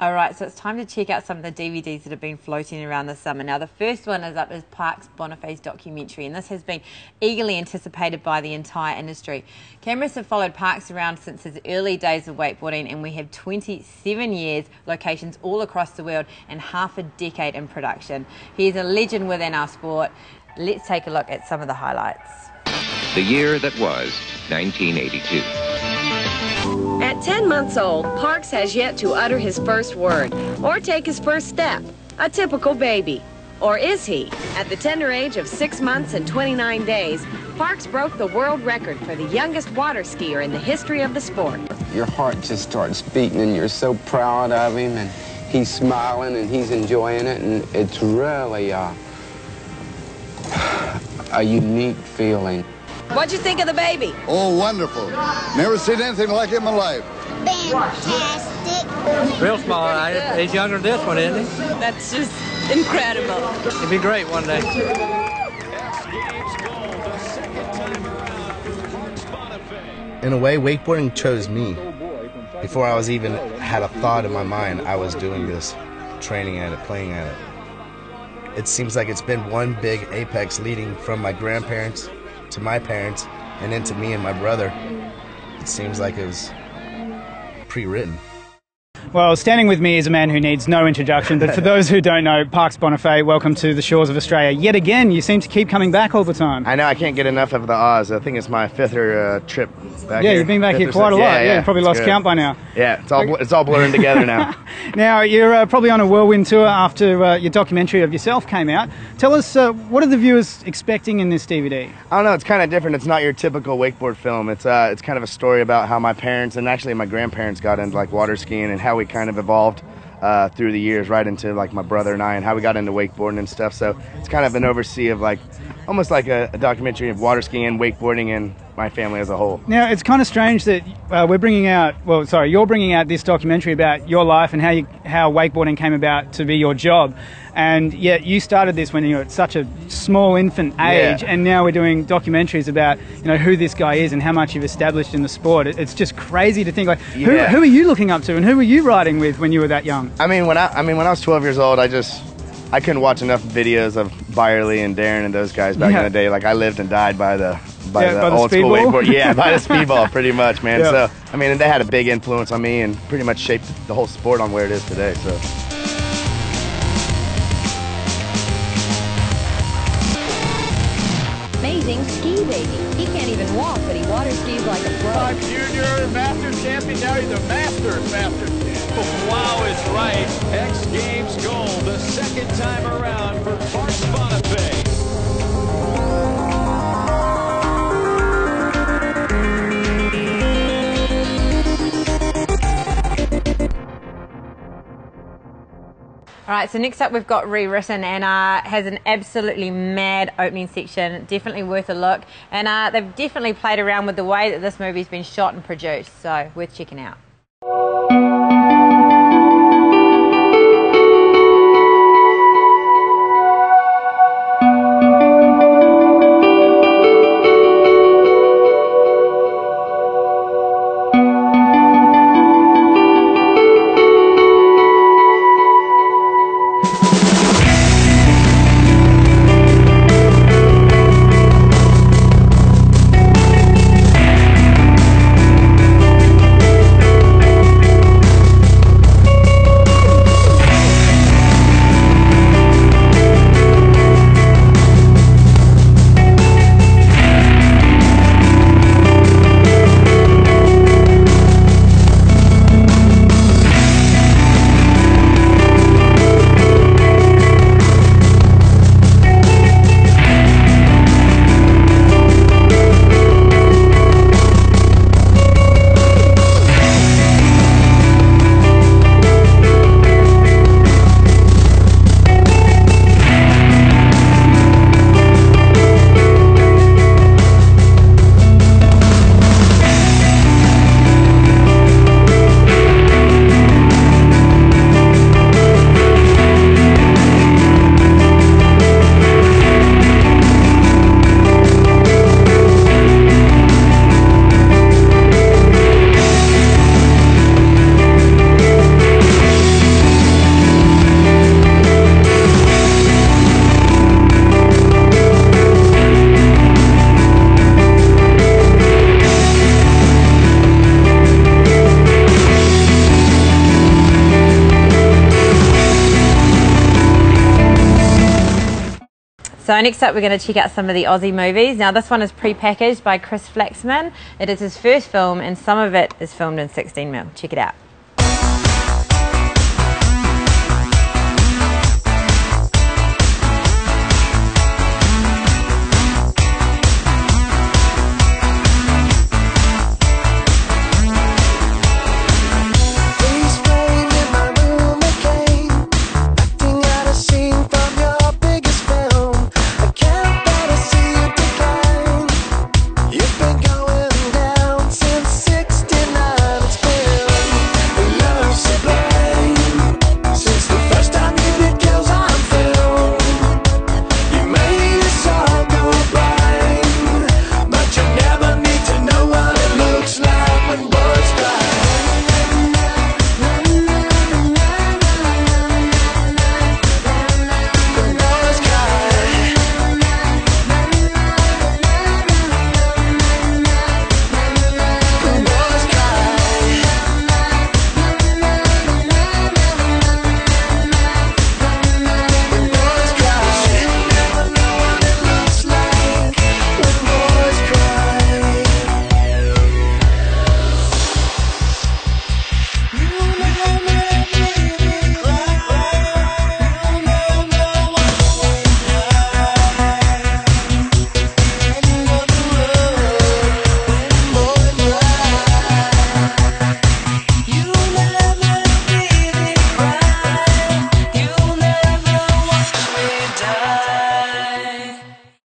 All right, so it's time to check out some of the DVDs that have been floating around this summer. Now, the first one is up is Parks Bonifay's documentary, and this has been eagerly anticipated by the entire industry. Cameras have followed Parks around since his early days of wakeboarding, and we have 27 years, locations all across the world, and half a decade in production. He is a legend within our sport. Let's take a look at some of the highlights. The year that was 1982. At 10 months old, Parks has yet to utter his first word or take his first step, a typical baby. Or is he? At the tender age of 6 months and 29 days, Parks broke the world record for the youngest water skier in the history of the sport. Your heart just starts beating and you're so proud of him, and he's smiling and he's enjoying it, and it's really a unique feeling. What'd you think of the baby? Oh, wonderful. Never seen anything like him in life. Fantastic. Real small. He's younger than this one, isn't he? That's just incredible. He'd be great one day. In a way, wakeboarding chose me. Before I was even had a thought in my mind, I was doing this, training at it, playing at it. It seems like it's been one big apex leading from my grandparents to my parents and into me and my brother. It seems like it was pre-written. Well, standing with me is a man who needs no introduction, but for those who don't know, Parks Bonifay, welcome to the shores of Australia. Yet again, you seem to keep coming back all the time. I know, I can't get enough of the Oz. I think it's my fifth trip back here. Yeah, you've been back here quite a lot. Yeah, you've probably lost count by now. Yeah, it's all blurring together now. Now, you're probably on a whirlwind tour after your documentary of yourself came out. Tell us, what are the viewers expecting in this DVD? I don't know, it's kind of different. It's not your typical wakeboard film. It's kind of a story about how my parents and actually my grandparents got into like water skiing and how we kind of evolved through the years, right into like my brother and I, and how we got into wakeboarding and stuff. So it's kind of an oversee of like almost like a documentary of water skiing and wakeboarding and my family as a whole. Now, it's kind of strange that you're bringing out this documentary about your life and how wakeboarding came about to be your job, and yet you started this when you were at such a small infant age, and now we're doing documentaries about who this guy is and how much you've established in the sport. It's just crazy to think like who are you looking up to and who were you riding with when you were that young? I mean, when I was 12 years old, I couldn't watch enough videos of Byerly and Darren and those guys back in the day. Like I lived and died by the old school wakeboard. Yeah, by the speedball, pretty much, man. So I mean, they had a big influence on me and pretty much shaped the whole sport on where it is today. So. Amazing ski baby. He can't even walk, but he water skis like a pro. I'm junior Masters champion, now he's a Masters champion. Wow is right. X Games gold, the second time around for Parks Bonifay. All right, so next up we've got Rewritten, and has an absolutely mad opening section, definitely worth a look. And they've definitely played around with the way that this movie's been shot and produced, so worth checking out. So next up, we're going to check out some of the Aussie movies. Now, this one is pre-packaged by Chris Flaxman. It is his first film, and some of it is filmed in 16mm. Check it out.